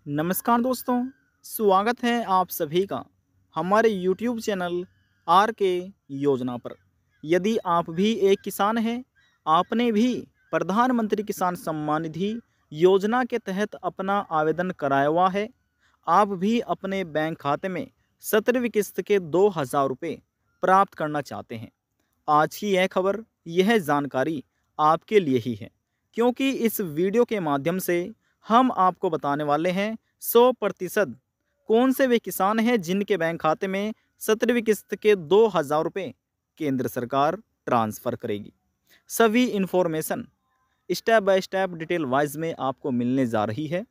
नमस्कार दोस्तों, स्वागत है आप सभी का हमारे YouTube चैनल आर के योजना पर। यदि आप भी एक किसान हैं, आपने भी प्रधानमंत्री किसान सम्मान निधि योजना के तहत अपना आवेदन कराया हुआ है, आप भी अपने बैंक खाते में 17वीं किस्त के 2000 रुपये प्राप्त करना चाहते हैं। आज की यह खबर, यह जानकारी आपके लिए ही है, क्योंकि इस वीडियो के माध्यम से हम आपको बताने वाले हैं 100% कौन से वे किसान हैं जिनके बैंक खाते में 17वीं किस्त के 2000 रुपये केंद्र सरकार ट्रांसफ़र करेगी। सभी information step by step detail wise में आपको मिलने जा रही है।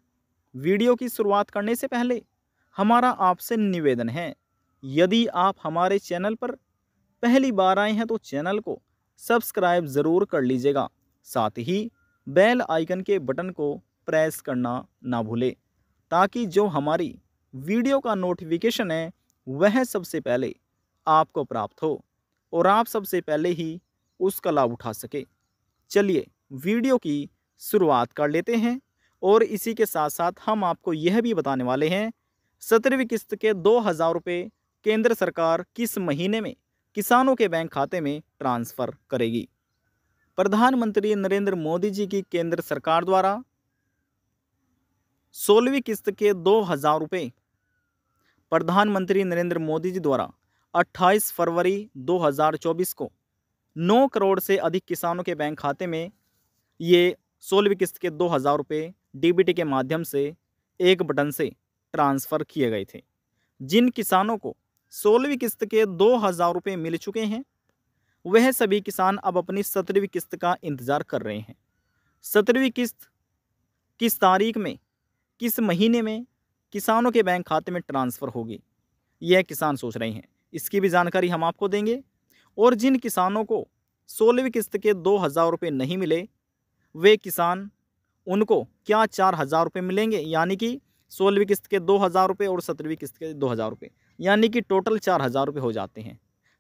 वीडियो की शुरुआत करने से पहले हमारा आपसे निवेदन है, यदि आप हमारे चैनल पर पहली बार आए हैं तो चैनल को सब्सक्राइब ज़रूर कर लीजिएगा। साथ ही बेल आइकन के बटन को प्रेस करना ना भूलें, ताकि जो हमारी वीडियो का नोटिफिकेशन है वह सबसे पहले आपको प्राप्त हो और आप सबसे पहले ही उसका लाभ उठा सके। चलिए वीडियो की शुरुआत कर लेते हैं और इसी के साथ साथ हम आपको यह भी बताने वाले हैं 17वीं किस्त के 2000 रुपये केंद्र सरकार किस महीने में किसानों के बैंक खाते में ट्रांसफ़र करेगी। प्रधानमंत्री नरेंद्र मोदी जी की केंद्र सरकार द्वारा 16वीं किस्त के 2000 रुपये प्रधानमंत्री नरेंद्र मोदी जी द्वारा 28 फरवरी 2024 को 9 करोड़ से अधिक किसानों के बैंक खाते में ये 16वीं किस्त के 2000 रुपये डीबीटी के माध्यम से एक बटन से ट्रांसफ़र किए गए थे। जिन किसानों को 16वीं किस्त के 2000 रुपये मिल चुके हैं, वह सभी किसान अब अपनी 17वीं किस्त का इंतज़ार कर रहे हैं। 17वीं किस्त किस तारीख में, किस महीने में किसानों के बैंक खाते में ट्रांसफ़र होगी, यह किसान सोच रहे हैं। इसकी भी जानकारी हम आपको देंगे। और जिन किसानों को 16वीं किस्त के 2000 रुपये नहीं मिले, वे किसान, उनको क्या 4000 रुपये मिलेंगे, यानी कि 16वीं किस्त के 2000 रुपये और 17वीं किस्त के 2000 रुपये, यानी कि टोटल 4000 रुपये हो जाते हैं।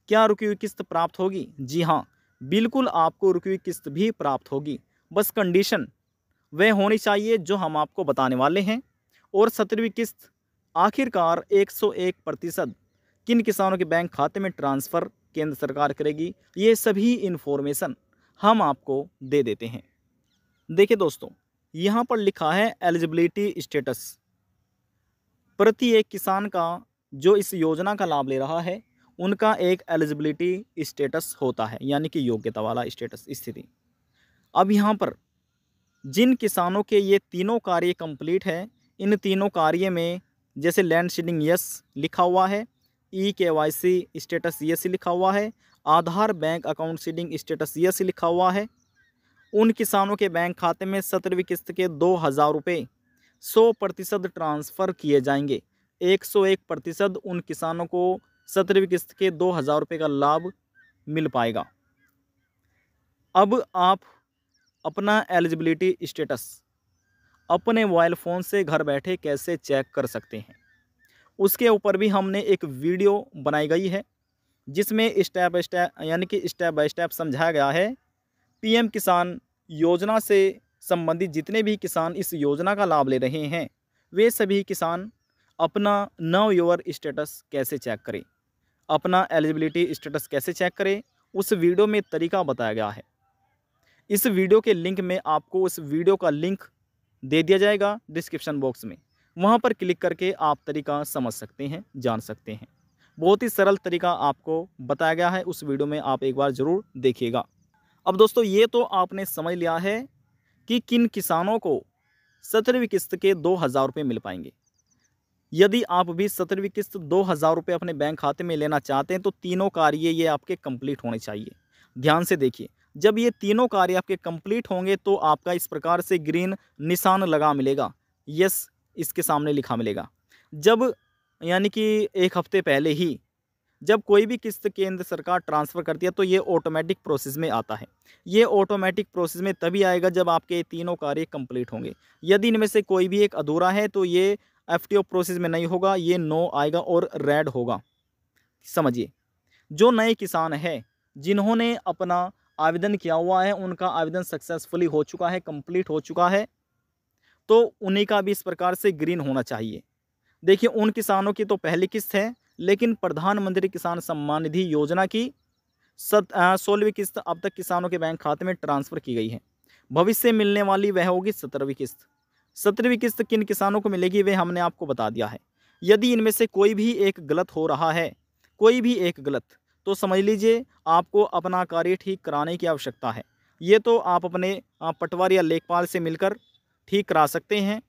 क्या रुकी हुई किस्त प्राप्त होगी? जी हाँ, बिल्कुल आपको रुकी हुई किस्त भी प्राप्त होगी। बस कंडीशन वह होनी चाहिए जो हम आपको बताने वाले हैं। और 17वीं किस्त आखिरकार 101% किन किसानों के बैंक खाते में ट्रांसफ़र केंद्र सरकार करेगी, ये सभी इन्फॉर्मेशन हम आपको दे देते हैं। देखिए दोस्तों, यहाँ पर लिखा है एलिजिबिलिटी स्टेटस। प्रति एक किसान का जो इस योजना का लाभ ले रहा है, उनका एक एलिजिबिलिटी स्टेटस होता है, यानी कि योग्यता वाला स्टेटस स्थिति। अब यहाँ पर जिन किसानों के ये तीनों कार्य कंप्लीट है, इन तीनों कार्य में जैसे लैंड सीडिंग यस लिखा हुआ है, ई-केवाईसी स्टेटस यस लिखा हुआ है, Aadhaar bank account seeding status yes लिखा हुआ है, उन किसानों के बैंक खाते में 17वीं किस्त के 2000 रुपये 100% ट्रांसफ़र किए जाएंगे। 101% उन किसानों को 17वीं किस्त के 2000 रुपये का लाभ मिल पाएगा। अब आप अपना एलिजिबिलिटी स्टेटस अपने मोबाइल फ़ोन से घर बैठे कैसे चेक कर सकते हैं, उसके ऊपर भी हमने एक वीडियो बनाई गई है, जिसमें स्टेप बाय स्टेप, यानी कि स्टेप बाय स्टेप समझाया गया है। पीएम किसान योजना से संबंधित जितने भी किसान इस योजना का लाभ ले रहे हैं, वे सभी किसान अपना नाउ योर स्टेटस कैसे चेक करें, अपना एलिजिबिलिटी स्टेटस कैसे चेक करें, उस वीडियो में तरीका बताया गया है। इस वीडियो के लिंक में आपको उस वीडियो का लिंक दे दिया जाएगा डिस्क्रिप्शन बॉक्स में, वहाँ पर क्लिक करके आप तरीका समझ सकते हैं, जान सकते हैं। बहुत ही सरल तरीका आपको बताया गया है, उस वीडियो में आप एक बार ज़रूर देखिएगा। अब दोस्तों, ये तो आपने समझ लिया है कि किन किसानों को 17वीं किस्त के 2000 रुपये मिल पाएंगे। यदि आप भी 17वीं किस्त 2000 रुपये अपने बैंक खाते में लेना चाहते हैं, तो तीनों कार्य ये आपके कंप्लीट होने चाहिए। ध्यान से देखिए, जब ये तीनों कार्य आपके कंप्लीट होंगे तो आपका इस प्रकार से ग्रीन निशान लगा मिलेगा, यस इसके सामने लिखा मिलेगा। जब, यानी कि एक हफ्ते पहले ही जब कोई भी किस्त केंद्र सरकार ट्रांसफ़र करती है, तो ये ऑटोमेटिक प्रोसेस में आता है। ये ऑटोमेटिक प्रोसेस में तभी आएगा जब आपके तीनों कार्य कंप्लीट होंगे। यदि इनमें से कोई भी एक अधूरा है तो ये एफटीओ प्रोसेस में नहीं होगा, ये नो आएगा और रेड होगा। समझिए, जो नए किसान हैं जिन्होंने अपना आवेदन किया हुआ है, उनका आवेदन सक्सेसफुली हो चुका है, कंप्लीट हो चुका है, तो उन्हीं का भी इस प्रकार से ग्रीन होना चाहिए। देखिए, उन किसानों की तो पहली किस्त है, लेकिन प्रधानमंत्री किसान सम्मान निधि योजना की 16वीं किस्त अब तक किसानों के बैंक खाते में ट्रांसफर की गई है। भविष्य में मिलने वाली वह होगी 17वीं किस्त। 17वीं किस्त किन किसानों को मिलेगी वह हमने आपको बता दिया है। यदि इनमें से कोई भी एक गलत हो रहा है, कोई भी एक गलत, तो समझ लीजिए आपको अपना कार्य ठीक कराने की आवश्यकता है। ये तो आप अपने पटवारी या लेखपाल से मिलकर ठीक करा सकते हैं।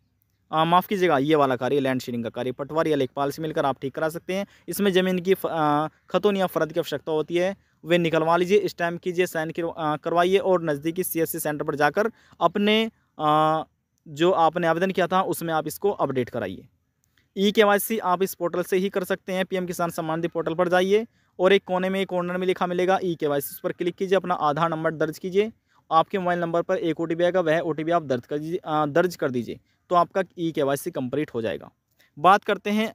माफ़ कीजिएगा, ये वाला कार्य लैंड शेयरिंग का कार्य पटवारी या लेखपाल से मिलकर आप ठीक करा सकते हैं। इसमें ज़मीन की खतौन या फ़र्द की आवश्यकता होती है, वे निकलवा लीजिए, स्टैम्प कीजिए, साइन करवाइए और नज़दीकी सीएससी सेंटर पर जाकर अपने जो आपने आवेदन किया था उसमें आप इसको अपडेट कराइए। ई-केवाईसी आप इस पोर्टल से ही कर सकते हैं। पीएम किसान सम्मान निधि पोर्टल पर जाइए और एक कोने में कॉर्नर में लिखा मिलेगा ई-केवाईसी, उस पर क्लिक कीजिए, अपना आधार नंबर दर्ज कीजिए, आपके मोबाइल नंबर पर एक ओटीपी आएगा, वह ओटीपी आप दर्ज कर दीजिए, तो आपका ई-केवाईसी कंप्लीट हो जाएगा। बात करते हैं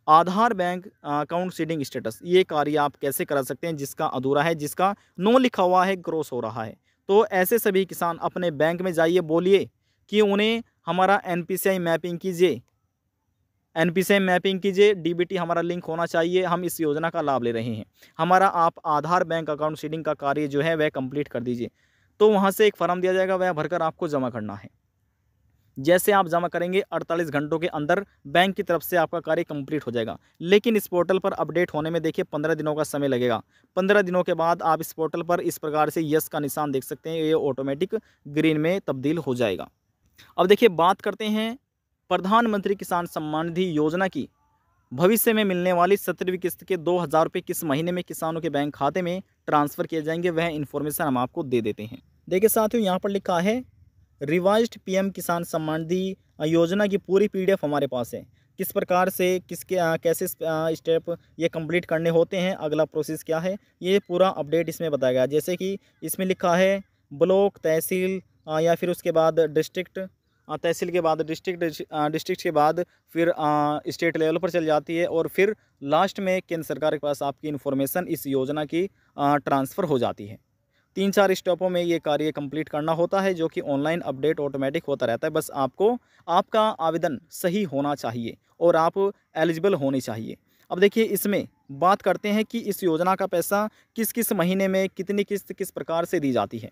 आधार बैंक अकाउंट सीडिंग स्टेटस। ये कार्य आप कैसे करा सकते हैं जिसका अधूरा है, जिसका नो लिखा हुआ है, क्रॉस हो रहा है। तो ऐसे सभी किसान अपने बैंक में जाइए, बोलिए कि उन्हें हमारा एनपीसीआई मैपिंग कीजिए, एनपीसीआई मैपिंग कीजिए, डीबीटी हमारा लिंक होना चाहिए, हम इस योजना का लाभ ले रहे हैं, हमारा आप आधार बैंक अकाउंट सीडिंग का कार्य जो है वह कंप्लीट कर दीजिए। तो वहाँ से एक फॉर्म दिया जाएगा, वह भरकर आपको जमा करना है। जैसे आप जमा करेंगे 48 घंटों के अंदर बैंक की तरफ से आपका कार्य कंप्लीट हो जाएगा। लेकिन इस पोर्टल पर अपडेट होने में देखिए 15 दिनों का समय लगेगा। 15 दिनों के बाद आप इस पोर्टल पर इस प्रकार से यस का निशान देख सकते हैं, ये ऑटोमेटिक ग्रीन में तब्दील हो जाएगा। अब देखिए, बात करते हैं प्रधानमंत्री किसान सम्मान निधि योजना की। भविष्य में मिलने वाली 17वीं किस्त के 2000 रुपये किस महीने में किसानों के बैंक खाते में ट्रांसफ़र किए जाएंगे, वह इन्फॉर्मेशन हम आपको दे देते हैं। देखिए साथियों, यहाँ पर लिखा है रिवाइज्ड पीएम किसान सम्मान निधि योजना की पूरी पीडीएफ हमारे पास है। किस प्रकार से किसके कैसे स्टेप ये कंप्लीट करने होते हैं, अगला प्रोसेस क्या है, ये पूरा अपडेट इसमें बताया गया है। जैसे कि इसमें लिखा है ब्लॉक, तहसील या फिर उसके बाद डिस्ट्रिक्ट, तहसील के बाद डिस्ट्रिक्ट के बाद फिर स्टेट लेवल पर चल जाती है और फिर लास्ट में केंद्र सरकार के पास आपकी इन्फॉर्मेशन इस योजना की ट्रांसफ़र हो जाती है। 3-4 स्टेपों में ये कार्य कंप्लीट करना होता है, जो कि ऑनलाइन अपडेट ऑटोमेटिक होता रहता है। बस आपको आपका आवेदन सही होना चाहिए और आप एलिजिबल होने चाहिए। अब देखिए, इसमें बात करते हैं कि इस योजना का पैसा किस किस महीने में कितनी किस्त किस प्रकार से दी जाती है।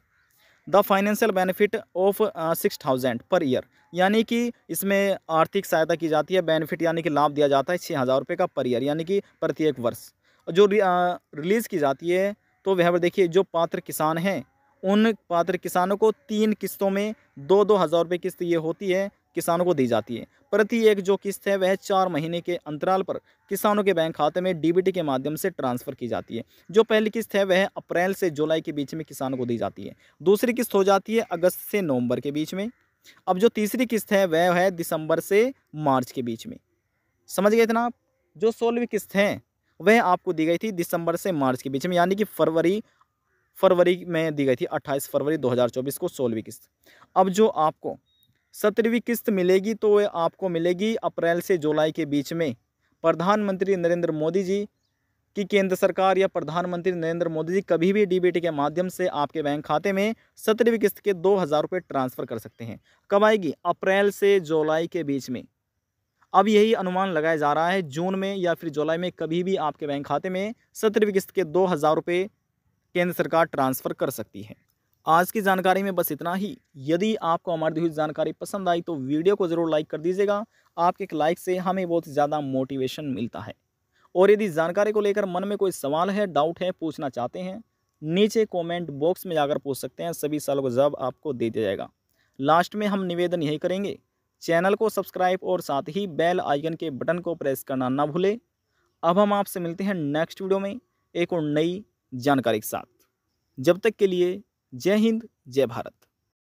The financial benefit of 6000 per year, यानी कि इसमें आर्थिक सहायता की जाती है। बेनिफिट यानी कि लाभ दिया जाता है 6000 रुपये का पर ईयर, यानी कि प्रत्येक वर्ष। जो रिलीज़ की जाती है, तो वह पर देखिए जो पात्र किसान हैं उन पात्र किसानों को 3 किस्तों में 2-2 हज़ार रुपये किस्त ये होती है, किसानों को दी जाती है। प्रति एक जो किस्त है वह 4 महीने के अंतराल पर किसानों के बैंक खाते में डीबीटी के माध्यम से ट्रांसफ़र की जाती है। जो पहली किस्त है वह अप्रैल से जुलाई के बीच में किसानों को दी जाती है। दूसरी किस्त हो जाती है अगस्त से नवंबर के बीच में। अब जो तीसरी किस्त है वह है दिसंबर से मार्च के बीच में। समझ गए इतना आप? जो 16वीं किस्त है वह आपको दी गई थी दिसंबर से मार्च के बीच में, यानी कि फरवरी में दी गई थी 28 फरवरी 2024 को 16वीं किस्त। अब जो आपको 17वीं किस्त मिलेगी तो वह आपको मिलेगी अप्रैल से जुलाई के बीच में। प्रधानमंत्री नरेंद्र मोदी जी की केंद्र सरकार या प्रधानमंत्री नरेंद्र मोदी जी कभी भी डीबीटी के माध्यम से आपके बैंक खाते में 17वीं किस्त के 2000 रुपये ट्रांसफ़र कर सकते हैं। कब आएगी? अप्रैल से जुलाई के बीच में। अब यही अनुमान लगाया जा रहा है जून में या फिर जुलाई में कभी भी आपके बैंक खाते में 17वीं किस्त के 2000 रुपये केंद्र सरकार ट्रांसफ़र कर सकती है। आज की जानकारी में बस इतना ही। यदि आपको हमारी दी हुई जानकारी पसंद आई तो वीडियो को ज़रूर लाइक कर दीजिएगा। आपके एक लाइक से हमें बहुत ज़्यादा मोटिवेशन मिलता है। और यदि जानकारी को लेकर मन में कोई सवाल है, डाउट है, पूछना चाहते हैं, नीचे कमेंट बॉक्स में जाकर पूछ सकते हैं। सभी सवालों का जवाब आपको दे दिया जाएगा। लास्ट में हम निवेदन यही करेंगे, चैनल को सब्सक्राइब और साथ ही बेल आइकन के बटन को प्रेस करना ना भूलें। अब हम आपसे मिलते हैं नेक्स्ट वीडियो में एक और नई जानकारी के साथ। जब तक के लिए जय हिंद, जय भारत।